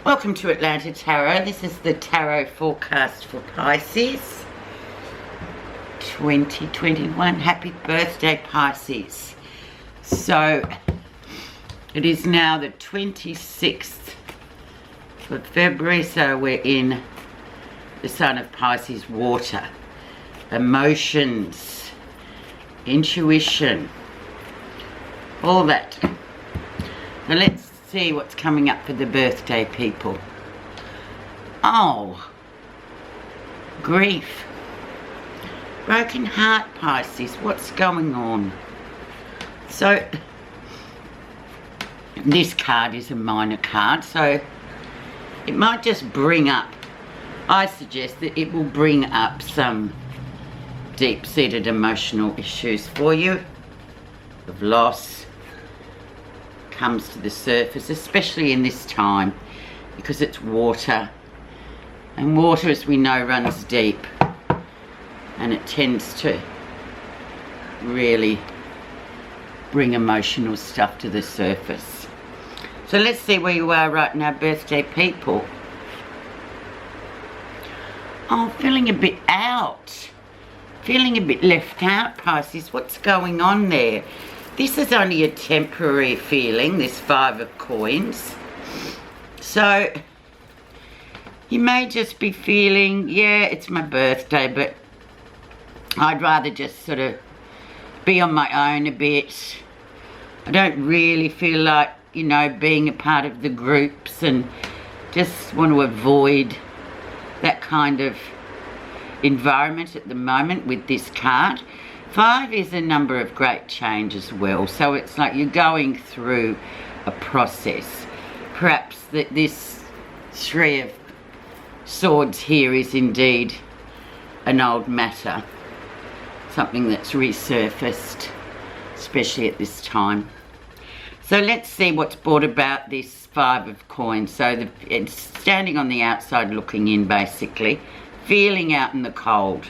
Welcome to Atlanta Tarot. This is the tarot forecast for Pisces 2021. Happy birthday, Pisces. So it is now the 26th of February, so we're in the sign of Pisces, water. Emotions, intuition, all that. Now let's see what's coming up for the birthday people. Oh, grief, broken heart, Pisces. What's going on? So this card is a minor card, so it might just bring up, I suggest that it will bring up some deep-seated emotional issues for you, of loss. Comes to the surface, especially in this time, because it's water, and water, as we know, runs deep, and it tends to really bring emotional stuff to the surface. So let's see where you are right now, birthday people. Oh, feeling a bit out, feeling a bit left out, Pisces. What's going on there? This is only a temporary feeling, this 5 of coins. So you may just be feeling, yeah, it's my birthday, but I'd rather just sort of be on my own a bit. I don't really feel like, you know, being a part of the groups, and just want to avoid that kind of environment at the moment with this card. 5 is a number of great change as well, so it's like you're going through a process. Perhaps that this 3 of Swords here is indeed an old matter, something that's resurfaced, especially at this time. So let's see what's brought about this 5 of coins. So it's standing on the outside looking in, basically, feeling out in the cold.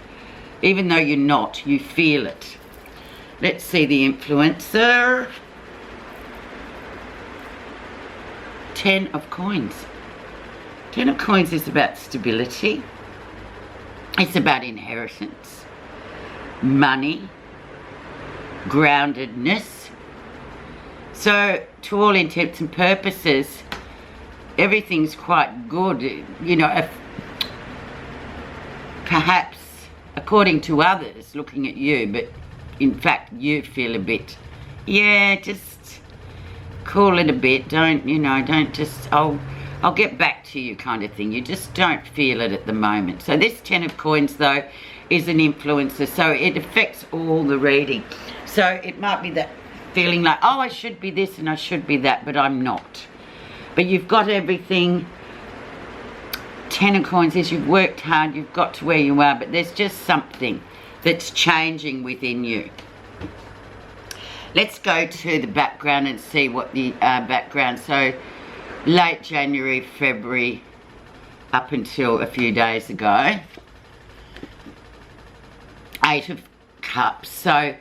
Even though you're not, you feel it. Let's see the influencer. 10 of coins. 10 of coins is about stability. It's about inheritance, money, groundedness. So to all intents and purposes, everything's quite good. You know, if perhaps according to others looking at you, but in fact you feel a bit, yeah, just cool it a bit, don't, you know, don't just, I'll get back to you kind of thing. You just don't feel it at the moment. So this 10 of coins though is an influencer, so it affects all the reading. So it might be that feeling like, oh, I should be this and I should be that, but I'm not. But you've got everything. 10 of coins is you've worked hard, you've got to where you are, but there's just something that's changing within you. Let's go to the background and see what the background, so late January, February, up until a few days ago. 8 of Cups, so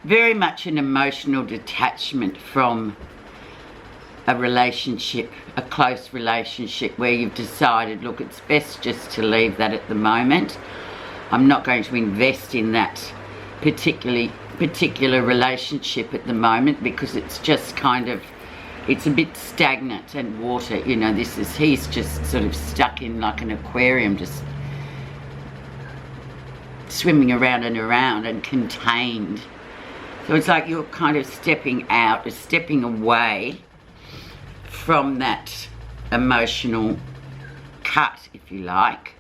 very much an emotional detachment from a relationship, a close relationship, where you've decided, look, it's best just to leave that at the moment. I'm not going to invest in that particular relationship at the moment, because it's just kind of, it's a bit stagnant and water, you know. He's just sort of stuck in like an aquarium, just swimming around and around and contained. So it's like you're kind of stepping out, or stepping away from that emotional cut, if you like.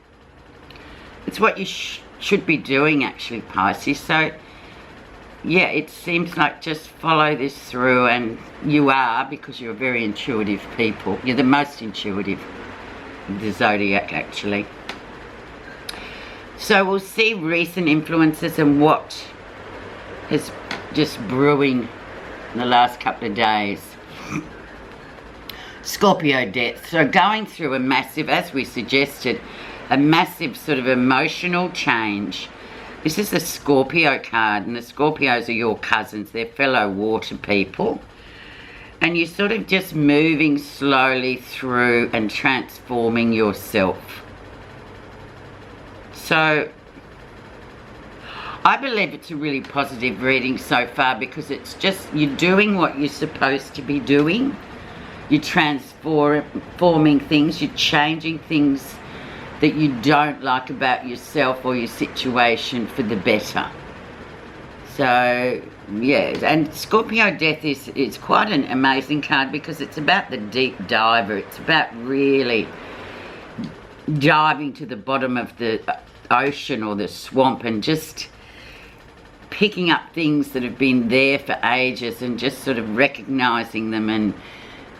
It's what you should be doing, actually, Pisces. So yeah, it seems like just follow this through, and you are, because you're very intuitive people. You're the most intuitive of the zodiac, actually. So we'll see recent influences and what is just brewing in the last couple of days. Scorpio death. So going through a massive, as we suggested, a massive sort of emotional change. This is the Scorpio card, and the Scorpios are your cousins. They're fellow water people. And you're sort of just moving slowly through and transforming yourself. So I believe it's a really positive reading so far, because it's just, you're doing what you're supposed to be doing. You're transforming things, you're changing things that you don't like about yourself or your situation for the better. So, yeah, and Scorpio Death is quite an amazing card, because it's about the deep diver. It's about really diving to the bottom of the ocean or the swamp and just picking up things that have been there for ages and just sort of recognizing them and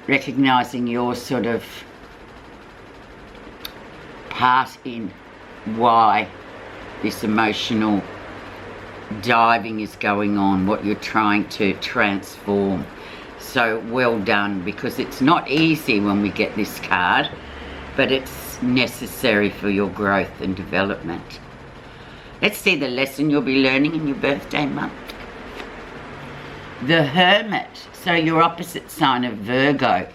recognizing your sort of part in why this emotional diving is going on, what you're trying to transform. So well done, because it's not easy when we get this card, but it's necessary for your growth and development. Let's see the lesson you'll be learning in your birthday month. The Hermit, so your opposite sign of Virgo.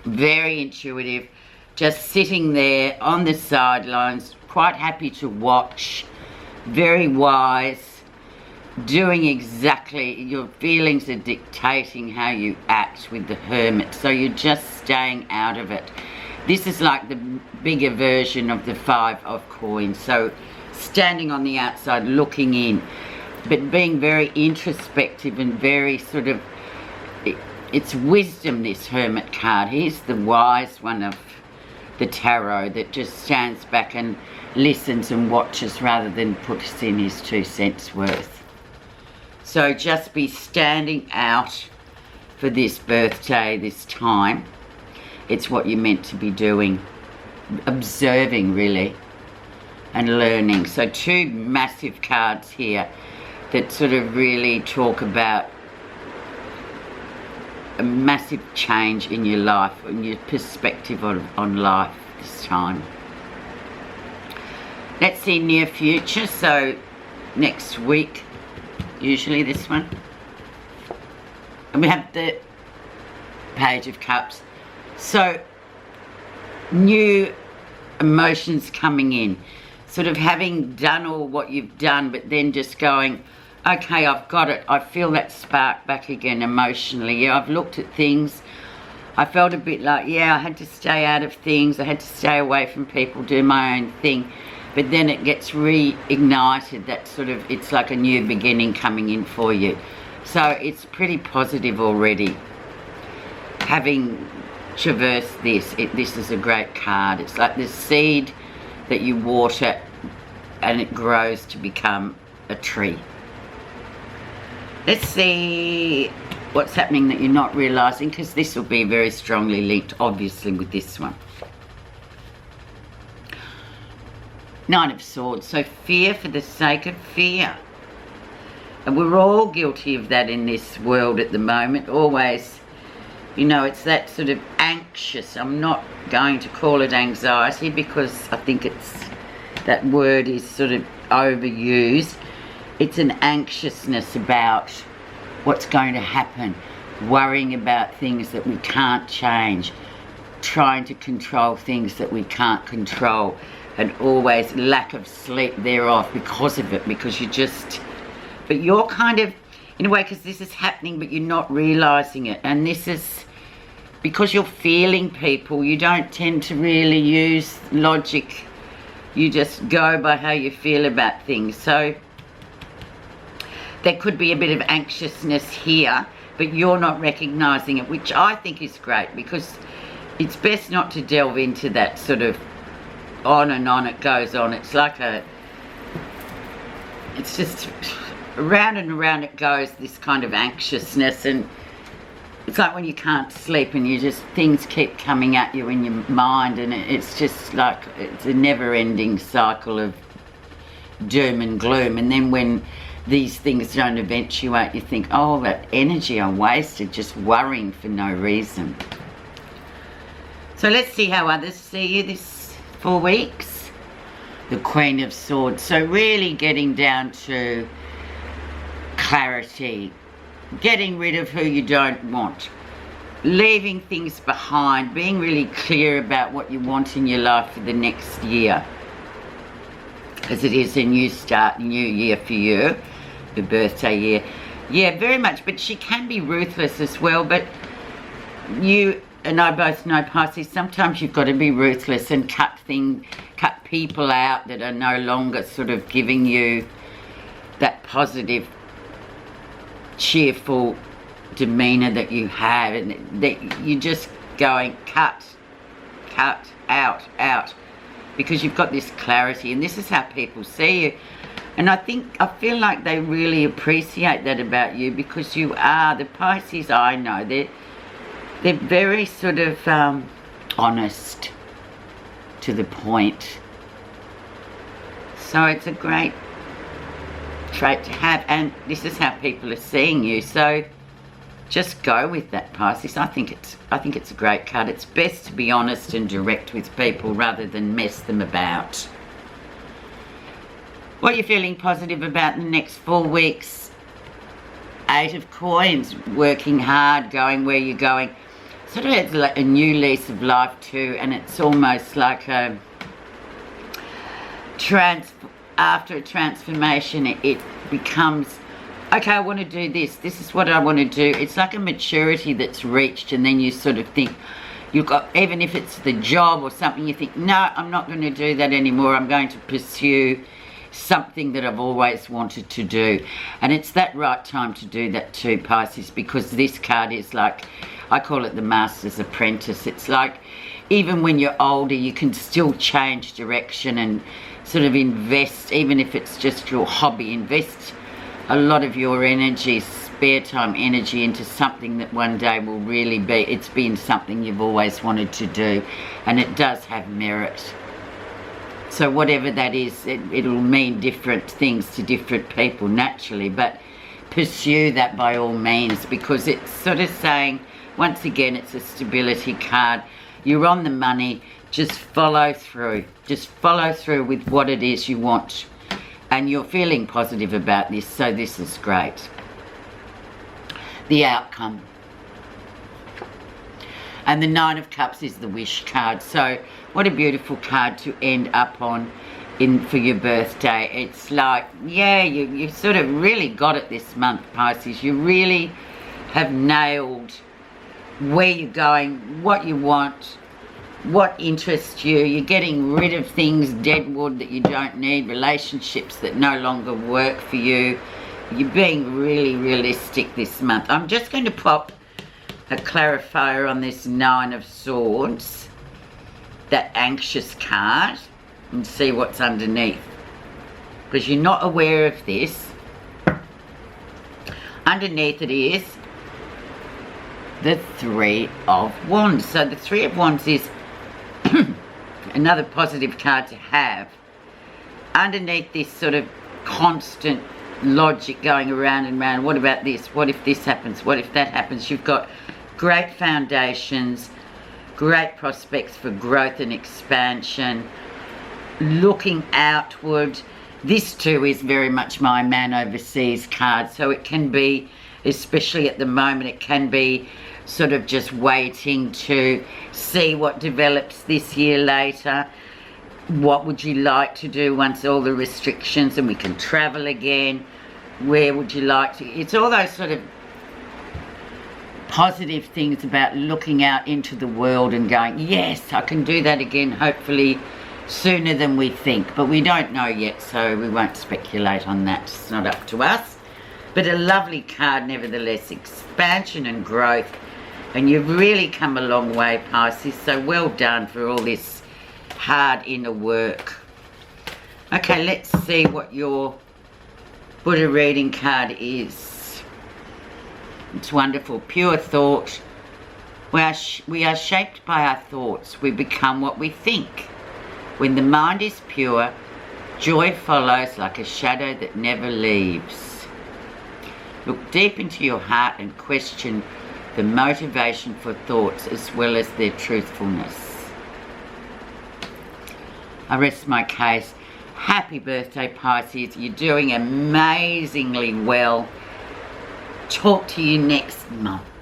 Very intuitive, just sitting there on the sidelines, quite happy to watch, very wise, doing exactly, your feelings are dictating how you act with the Hermit, so you're just staying out of it. This is like the bigger version of the Five of Coins, so standing on the outside looking in, but being very introspective and very sort of, it's wisdom, this Hermit card. He's the wise one of the tarot that just stands back and listens and watches rather than puts in his 2 cents worth. So just be standing out for this birthday, this time. It's what you're meant to be doing, observing really and learning. So 2 massive cards here that sort of really talk about a massive change in your life and your perspective on life this time. Let's see near future, so next week, usually this one. And we have the Page of Cups. So new emotions coming in, sort of having done all what you've done, but then just going, okay, I've got it. I feel that spark back again emotionally. Yeah, I've looked at things. I felt a bit like, yeah, I had to stay out of things. I had to stay away from people, do my own thing. But then it gets reignited. That sort of, it's like a new beginning coming in for you. So it's pretty positive already. Having traversed this, this is a great card. It's like the seed that you water and it grows to become a tree. Let's see what's happening that you're not realising, because this will be very strongly linked, obviously, with this one. Nine of Swords. So fear for the sake of fear. And we're all guilty of that in this world at the moment. Always, you know, it's that sort of anxious. I'm not going to call it anxiety, because I think it's, that word is sort of overused. It's an anxiousness about what's going to happen, worrying about things that we can't change, trying to control things that we can't control, and always lack of sleep thereof because of it, because you just, but you're kind of, in a way, because this is happening but you're not realising it, and this is because you're feeling people, you don't tend to really use logic, you just go by how you feel about things. So there could be a bit of anxiousness here, but you're not recognising it, which I think is great, because it's best not to delve into that sort of on and on it goes on. It's like a, it's just around and around it goes, this kind of anxiousness, and it's like when you can't sleep and you just, things keep coming at you in your mind, and it's just like, it's a never-ending cycle of doom and gloom. And then when these things don't eventuate, you think, oh, that energy I wasted just worrying for no reason. So let's see how others see you this 4 weeks. The Queen of Swords. So really getting down to clarity, getting rid of who you don't want, leaving things behind, being really clear about what you want in your life for the next year, because it is a new start, new year for you, your birthday year. Yeah, very much, but she can be ruthless as well. But you and I both know, Pisces, sometimes you've got to be ruthless and cut people out that are no longer sort of giving you that positive, cheerful demeanor that you have, and that you're just going cut out, because you've got this clarity, and this is how people see you. And I feel like they really appreciate that about you, because you are the Pisces. I know they're very sort of honest, to the point. So it's a great trait to have, and this is how people are seeing you. So just go with that, Pisces. I think it's a great card. It's best to be honest and direct with people rather than mess them about. What you're feeling positive about in the next 4 weeks? 8 of Coins, working hard, going where you're going. Sort of it's like a new lease of life too, and it's almost like a after a transformation, it becomes, okay, I want to do this. This is what I want to do. It's like a maturity that's reached, and then you sort of think, even if it's the job or something, you think, no, I'm not going to do that anymore. I'm going to pursue something that I've always wanted to do. And it's that right time to do that too, Pisces, because this card is like, I call it the Master's Apprentice. It's like, even when you're older, you can still change direction and sort of invest, even if it's just your hobby, invest a lot of your energy, spare time energy, into something that one day will really be, it's been something you've always wanted to do, and it does have merit. So whatever that is, it'll mean different things to different people naturally, but pursue that by all means, because it's sort of saying, once again, it's a stability card. You're on the money. Just follow through. Just follow through with what it is you want. And you're feeling positive about this, so this is great. The outcome. And the 9 of Cups is the wish card. So what a beautiful card to end up on for your birthday. It's like, yeah, you sort of really got it this month, Pisces. You really have nailed where you're going, what you want, what interests you. You're getting rid of things, dead wood that you don't need, relationships that no longer work for you. You're being really realistic this month. I'm just going to pop a clarifier on this 9 of Swords, that anxious card, and see what's underneath, because you're not aware of this. Underneath it is the 3 of Wands. So the 3 of Wands is another positive card to have. Underneath this sort of constant logic going around and around, what about this? What if this happens? What if that happens? You've got great foundations, great prospects for growth and expansion, looking outward. This too is very much my man overseas card. So it can be, especially at the moment, it can be sort of just waiting to see what develops this year later. What would you like to do once all the restrictions and we can travel again? Where would you like to? It's all those sort of positive things about looking out into the world and going, yes, I can do that again, hopefully sooner than we think. But we don't know yet, so we won't speculate on that. It's not up to us. But a lovely card nevertheless, expansion and growth. And you've really come a long way, Pisces, so well done for all this hard inner work. Okay, let's see what your Buddha reading card is. It's wonderful. Pure thought. We are shaped by our thoughts. We become what we think. When the mind is pure, joy follows like a shadow that never leaves. Look deep into your heart and question the motivation for thoughts as well as their truthfulness. I rest my case. Happy birthday, Pisces. You're doing amazingly well. talk to you next month.